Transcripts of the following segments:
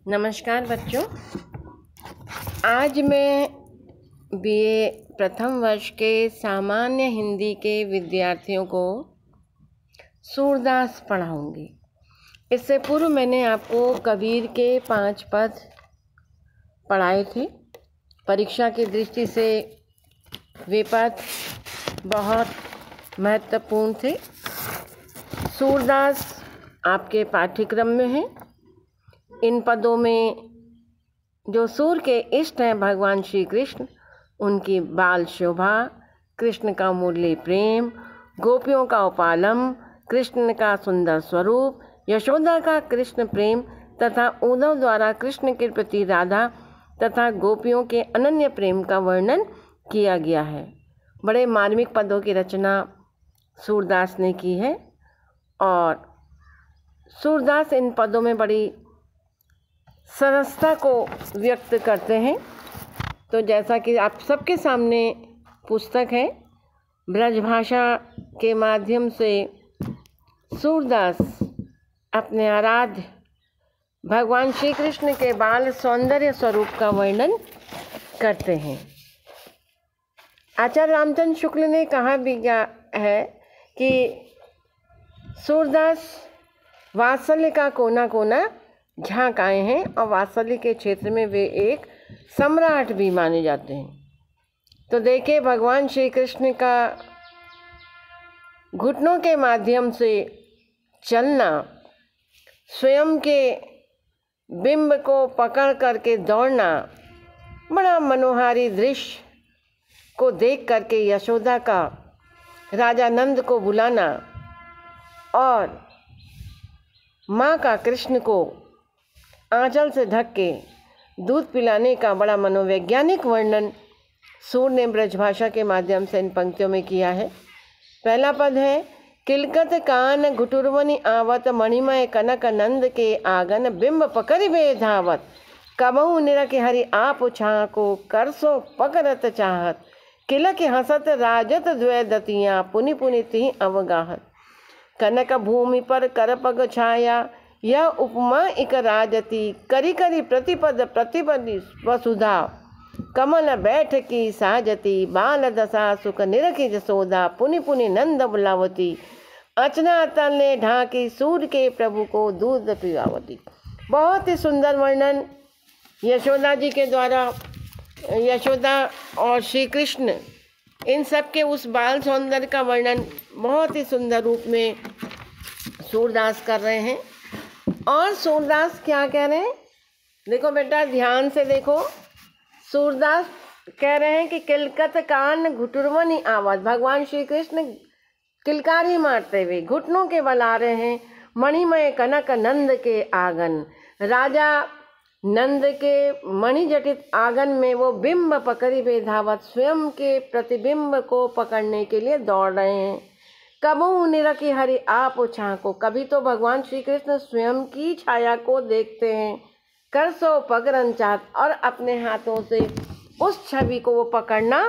नमस्कार बच्चों। आज मैं बीए प्रथम वर्ष के सामान्य हिंदी के विद्यार्थियों को सूरदास पढ़ाऊंगी। इससे पूर्व मैंने आपको कबीर के 5 पद पढ़ाए थे। परीक्षा की दृष्टि से वे पद बहुत महत्वपूर्ण थे। सूरदास आपके पाठ्यक्रम में है। इन पदों में जो सूर के इष्ट हैं भगवान श्री कृष्ण, उनकी बाल शोभा, कृष्ण का मुरली प्रेम, गोपियों का उपालम, कृष्ण का सुंदर स्वरूप, यशोदा का कृष्ण प्रेम तथा उद्धव द्वारा कृष्ण के प्रति राधा तथा गोपियों के अनन्य प्रेम का वर्णन किया गया है। बड़े मार्मिक पदों की रचना सूरदास ने की है और सूरदास इन पदों में बड़ी सरसता को व्यक्त करते हैं। तो जैसा कि आप सबके सामने पुस्तक है, ब्रजभाषा के माध्यम से सूरदास अपने आराध्य भगवान श्री कृष्ण के बाल सौंदर्य स्वरूप का वर्णन करते हैं। आचार्य रामचंद्र शुक्ल ने कहा भी है कि सूरदास वात्सल्य का कोना कोना झांक आए हैं और वात्सल्य के क्षेत्र में वे एक सम्राट भी माने जाते हैं। तो देखिए, भगवान श्री कृष्ण का घुटनों के माध्यम से चलना, स्वयं के बिंब को पकड़ करके दौड़ना, बड़ा मनोहारी दृश्य को देख करके यशोदा का राजा नंद को बुलाना और माँ का कृष्ण को आंचल से ढक के दूध पिलाने का बड़ा मनोवैज्ञानिक वर्णन सूर ने ब्रजभाषा के माध्यम से इन पंक्तियों में किया है। पहला पद है, किलकत कान घुटुरवनि आवत, मणिमय कनक नंद के आंगन, बिंब पकड़िबे धावत, कबहु निरख हरि आप छाको, करसो पकड़त चाहत, किलक हसत राजत द्वैदतियाँ, पुनि पुनि तिहि अवगाहत, कनक भूमि पर कर पग छाया, यह उपमा इक राजती, करी करी प्रतिपद प्रतिपदी वसुधा, कमल बैठ की साजती, बाल दशा सुख निरखी जसोदा, पुनि पुनि नंद बुलावती, अचना तले ढाकी, सूर के प्रभु को दूध पिलावती। बहुत ही सुंदर वर्णन यशोदा जी के द्वारा यशोदा और श्री कृष्ण इन सब के उस बाल सौंदर्य का वर्णन बहुत ही सुंदर रूप में सूरदास कर रहे हैं। और सूरदास क्या कह रहे हैं, देखो बेटा ध्यान से देखो। सूरदास कह रहे हैं कि किलकत कान घुटुरवनि आवाज, भगवान श्री कृष्ण किलकारी मारते हुए घुटनों के बल आ रहे हैं। मणिमय कनक नंद के आंगन, राजा नंद के मणिजटित आंगन में वो बिंब पकड़िबे धावत, स्वयं के प्रतिबिंब को पकड़ने के लिए दौड़ रहे हैं। कबहु निरखि हरि आप छाको, कभी तो भगवान श्री कृष्ण स्वयं की छाया को देखते हैं। करसो पकड़न चाहत, और अपने हाथों से उस छवि को वो पकड़ना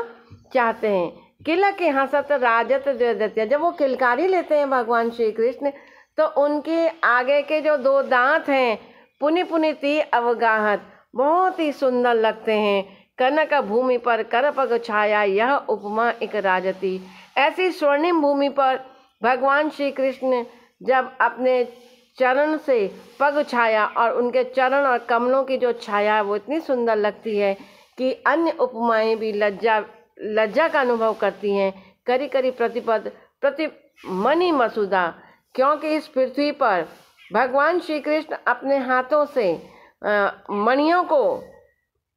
चाहते हैं। किलक हसत राजत द्वैदत्या, जब वो किलकारी लेते हैं भगवान श्री कृष्ण तो उनके आगे के जो 2 दांत हैं, पुनि पुनि तिहि अवगाहत, बहुत ही सुंदर लगते हैं। कनक भूमि पर कर पग छाया, यह उपमा इक राजती, ऐसी स्वर्णिम भूमि पर भगवान श्री कृष्ण जब अपने चरण से पग छाया और उनके चरण और कमलों की जो छाया वो इतनी सुंदर लगती है कि अन्य उपमाएं भी लज्जा का अनुभव करती हैं। करी करी प्रतिपद प्रति मणि मसुदा, क्योंकि इस पृथ्वी पर भगवान श्री कृष्ण अपने हाथों से मणियों को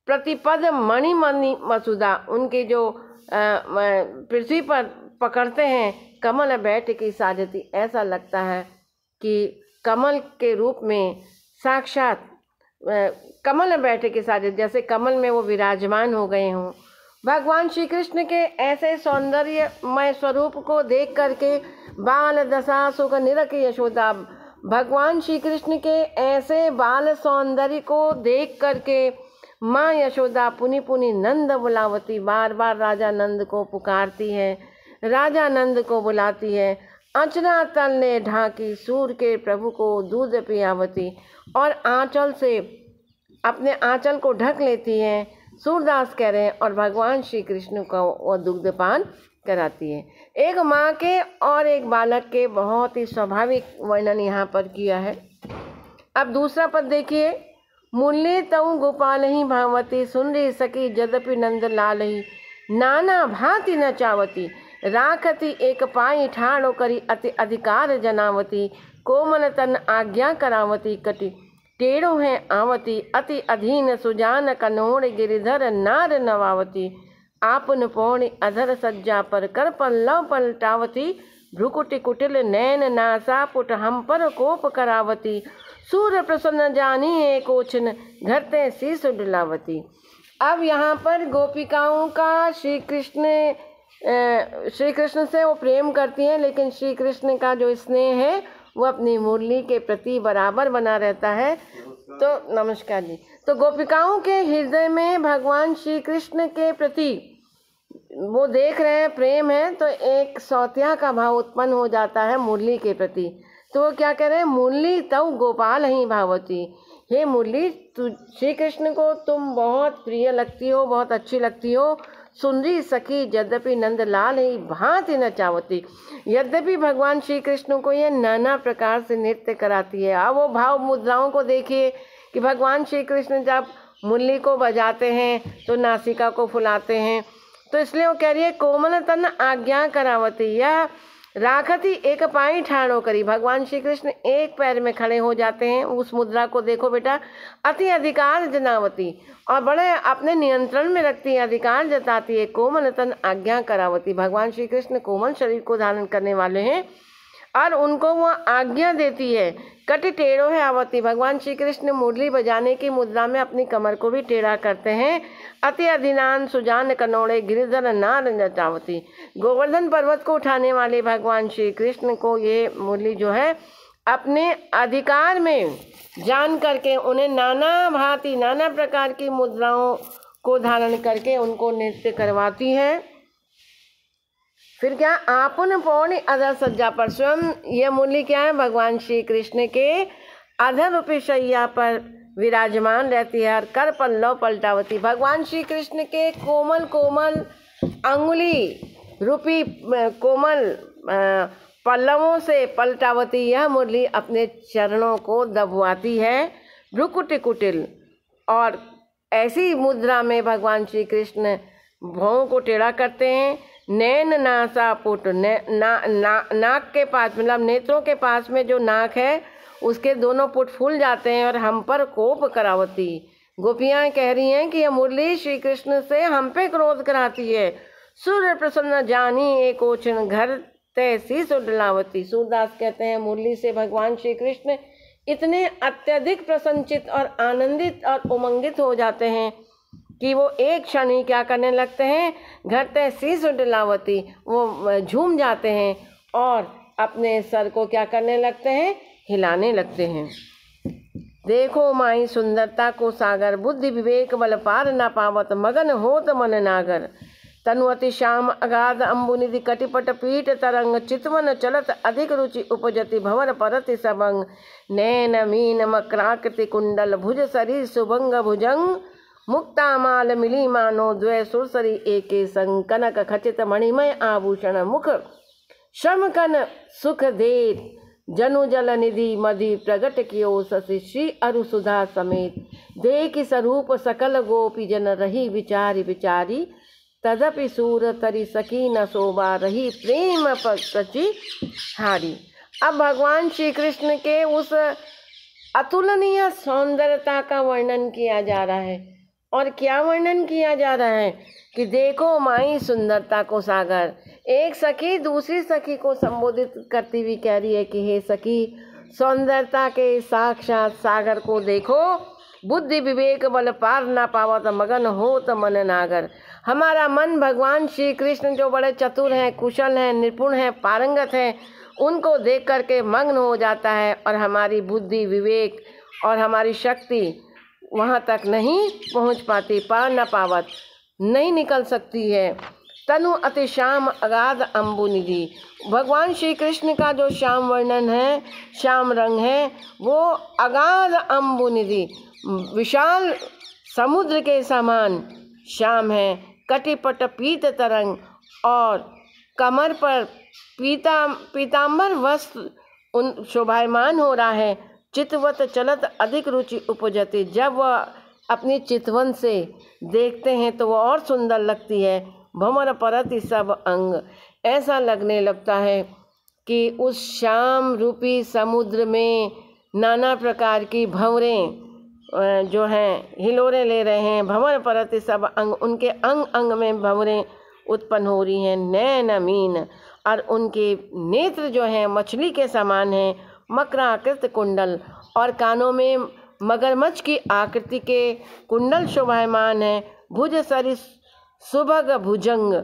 प्रतिपद मणि मणि मसुदा, उनके जो पृथ्वी पर पकड़ते हैं। कमल बैठ की साजती, ऐसा लगता है कि कमल के रूप में साक्षात कमल बैठ की साजती, जैसे कमल में वो विराजमान हो गए हों। भगवान श्री कृष्ण के ऐसे सौंदर्यमय स्वरूप को देख करके बाल दशा सुख निरख यशोदा, भगवान श्री कृष्ण के ऐसे बाल सौंदर्य को देख करके माँ यशोदा पुनि पुनि नंद बुलावती, बार बार राजा नंद को पुकारती है, राजा नंद को बुलाती है। अंचना तल ने ढाकी, सूर के प्रभु को दूध पियावती, और आंचल से अपने आंचल को ढक लेती हैं, सूरदास कह रहे हैं, और भगवान श्री कृष्ण को वो दुग्धपान कराती है। एक माँ के और एक बालक के बहुत ही स्वाभाविक वर्णन यहाँ पर किया है। अब दूसरा पद देखिए, मूल्य तऊ गोपाल ही भावती, सुन रही सकी यद्यपि नंद लाल ही, नाना भांति न चावती, राखती एक पाई ठाड़ो करी, अति अधिकार जनावती, कोमल तन आज्ञा करावती, कटी टेढ़ो है आवती, अति अधीन सुजान कनोड़ गिरिधर नार नवावती, आपन पौणी अधर सज्जा पर कर पल्लव पलटावती, भ्रुकुटि कुटिल नैन नासा पुट हम पर कोप करावती, सूर्य प्रसन्न जानी एक ओछन, घरते शीस डुलावती। अब यहाँ पर गोपिकाओं का श्री कृष्ण से वो प्रेम करती हैं, लेकिन श्री कृष्ण का जो स्नेह है वो अपनी मुरली के प्रति बराबर बना रहता है। तो नमस्कार जी। तो गोपिकाओं के हृदय में भगवान श्री कृष्ण के प्रति वो देख रहे हैं प्रेम है, तो एक सौतिया का भाव उत्पन्न हो जाता है मुरली के प्रति। तो वो क्या कह रहे हैं, मुरली तव गोपाल ही भावती, हे मुरली श्री कृष्ण को तुम बहुत प्रिय लगती हो, बहुत अच्छी लगती हो। सुंदरी सखी यद्यपि नंद लाल ही भांति न चावती, यद्यपि भगवान श्री कृष्ण को ये नाना प्रकार से नृत्य कराती है। अब वो भाव मुद्राओं को देखिए कि भगवान श्री कृष्ण जब मुरली को बजाते हैं तो नासिका को फुलाते हैं, तो इसलिए वो कह रही है कोमल तन आज्ञा करावती, या राखती एक पाई ठाड़ो करी, भगवान श्री कृष्ण एक पैर में खड़े हो जाते हैं। उस मुद्रा को देखो बेटा, अति अधिकार जनावती, और बड़े अपने नियंत्रण में रखती है, अधिकार जताती है। कोमल तन आज्ञा करावती, भगवान श्री कृष्ण कोमल शरीर को धारण करने वाले हैं और उनको वो आज्ञा देती है। कटि टेढ़ो है आवती, भगवान श्री कृष्ण मुरली बजाने की मुद्रा में अपनी कमर को भी टेढ़ा करते हैं। अति अधिनान सुजान कनौड़े गिरिधर नार नचावती, गोवर्धन पर्वत को उठाने वाले भगवान श्री कृष्ण को ये मुरली जो है अपने अधिकार में जान करके उन्हें नाना भांति नाना प्रकार की मुद्राओं को धारण करके उनको नृत्य करवाती हैं। फिर क्या, आपन पौनी अधर सज्जा पर, स्वयं यह मुरली क्या है, भगवान श्री कृष्ण के अधर रूपी शैया पर विराजमान रहती है। और कर पल्लव पलटावती, भगवान श्री कृष्ण के कोमल कोमल अंगुली रूपी कोमल पल्लवों से पलटावती यह मुरली अपने चरणों को दबवाती है। भ्रुकुटि कुटिल, और ऐसी मुद्रा में भगवान श्री कृष्ण भौं को टेढ़ा करते हैं। नैन नासा पुट, नाक के पास, मतलब नेत्रों के पास में जो नाक है उसके दोनों पुट फूल जाते हैं। और हम पर कोप करावती, गोपियाँ कह रही हैं कि यह मुरली श्री कृष्ण से हम पे क्रोध कराती है। सूर्य प्रसन्न जानी एक ओछन, घर तय शीस डलावती, सूरदास कहते हैं मुरली से भगवान श्री कृष्ण इतने अत्यधिक प्रसन्नचित और आनंदित और उमंगित हो जाते हैं कि वो एक क्षण ही क्या करने लगते हैं, घर तय शीस डलावती, वो झूम जाते हैं और अपने सर को क्या करने लगते हैं, हिलाने लगते हैं। देखो माई सुंदरता को सागर, बुद्धि विवेक बल पार न पावत, मगन होत मन नागर, तनु अति श्याम अगाध अम्बुनिधि, कटिपट पीठ तरंग, चितवन चलत अधिक रुचि उपजति, भंवर परति सबंग, नैन मीन मकराकृति कुंडल, भुज शरीर सुभंग भुजंग, मुक्ता माल मिली मानो द्वय सुरसरी एके संग, कनक खचित मणिमय आभूषण, मुख श्रम कन सुख देत, जनु जल निधि मधि प्रगट कियो शशि, श्री अरु सुधा समेत, देख स्वरूप सकल गोपी जन, रही विचारी विचारी, तदपि सूर तरी सकी न शोभा, रही प्रेम प्रचि हारी। अब भगवान श्री कृष्ण के उस अतुलनीय सौंदर्यता का वर्णन किया जा रहा है। और क्या वर्णन किया जा रहा है कि देखो माई सुंदरता को सागर, एक सखी दूसरी सखी को संबोधित करती हुई कह रही है कि हे सखी, सौंदर्यता के साक्षात सागर को देखो, बुद्धि विवेक बल पार ना पावत, मगन होत मन नागर, हमारा मन भगवान श्री कृष्ण जो बड़े चतुर हैं, कुशल हैं, निपुण हैं, पारंगत हैं, उनको देख करके मग्न हो जाता है। और हमारी बुद्धि विवेक और हमारी शक्ति वहाँ तक नहीं पहुँच पाती, पार न पावत नहीं निकल सकती है। तनु अति श्याम अगाध अम्बुनिधि, भगवान श्री कृष्ण का जो श्याम वर्णन है, श्याम रंग है, वो अगाध अम्बुनिधि, विशाल समुद्र के समान श्याम है। कटिपट पीत तरंग और कमर पर पीताम्बर वस्त्र उन शोभायमान हो रहा है। चितवत चलत अधिक रुचि उपजती, जब वह अपनी चितवन से देखते हैं तो वह और सुंदर लगती है। भंवर परति सब अंग, ऐसा लगने लगता है कि उस श्याम रूपी समुद्र में नाना प्रकार की भंवरें जो हैं हिलोरे ले रहे हैं। भंवर परति सब अंग, उनके अंग अंग में भंवरें उत्पन्न हो रही हैं। नैन मीन, और उनके नेत्र जो हैं मछली के समान हैं। मकराकृत कुंडल, और कानों में मगरमच्छ की आकृति के कुंडल शोभायमान है। भुज सरिस सुभग भुजंग,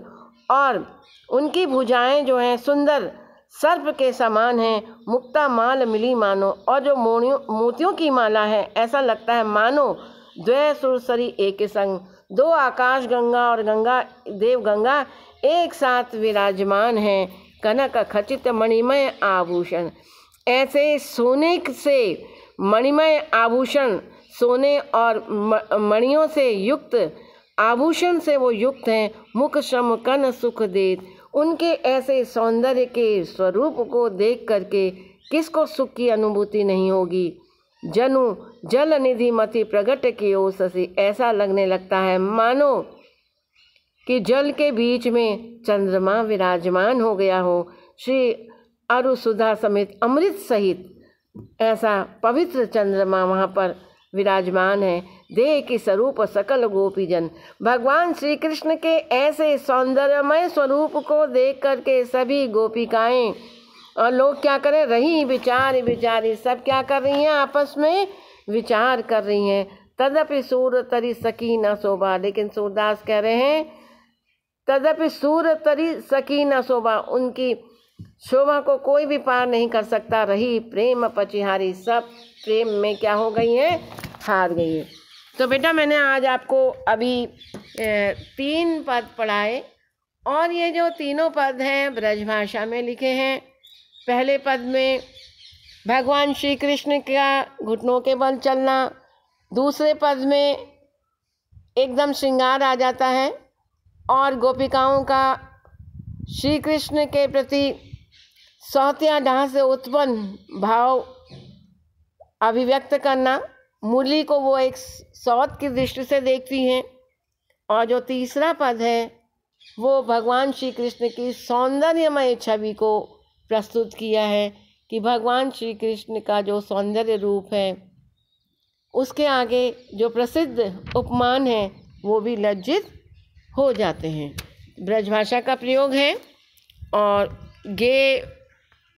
और उनकी भुजाएं जो हैं सुंदर सर्प के समान हैं। मुक्ता माल मिली मानो, और जो मोतियों की माला है ऐसा लगता है मानो द्वय सुरसरी एक संग, दो आकाश गंगा और देव गंगा एक साथ विराजमान हैं। कनक खचित मणिमय आभूषण, ऐसे सोने से मणिमय आभूषण, सोने और मणियों से युक्त आभूषण से वो युक्त हैं। मुख श्रम कन सुख देत, उनके ऐसे सौंदर्य के स्वरूप को देख करके किसको सुख की अनुभूति नहीं होगी। जनु जल निधि मति प्रगट की ओ शशि, ऐसा लगने लगता है मानो कि जल के बीच में चंद्रमा विराजमान हो गया हो। श्री अरु सुधा समेत अमृत सहित ऐसा पवित्र चंद्रमा वहाँ पर विराजमान है। देह की स्वरूप सकल गोपीजन, भगवान श्री कृष्ण के ऐसे सौंदर्यमय स्वरूप को देख करके सभी गोपिकाएं और लोग क्या करें, रही विचार विचारी, सब क्या कर रही हैं, आपस में विचार कर रही हैं। तदपि सूर तरी सकी न शोभा, लेकिन सूरदास कह रहे हैं तदपि सूर तरी सकी न शोभा, उनकी शोभा को कोई भी पार नहीं कर सकता। रही प्रेम पचिहारी, सब प्रेम में क्या हो गई हैं, हार गई है। तो बेटा मैंने आज आपको अभी 3 पद पढ़ाए, और ये जो तीनों पद हैं ब्रजभाषा में लिखे हैं। पहले पद में भगवान श्री कृष्ण का घुटनों के बल चलना, दूसरे पद में एकदम श्रृंगार आ जाता है और गोपिकाओं का श्री कृष्ण के प्रति सौतिया डाह से उत्पन्न भाव अभिव्यक्त करना। मुरली को वो एक सौत की दृष्टि से देखती हैं। और जो तीसरा पद है वो भगवान श्री कृष्ण की सौंदर्यमय छवि को प्रस्तुत किया है कि भगवान श्री कृष्ण का जो सौंदर्य रूप है उसके आगे जो प्रसिद्ध उपमान है वो भी लज्जित हो जाते हैं। ब्रजभाषा का प्रयोग है और गे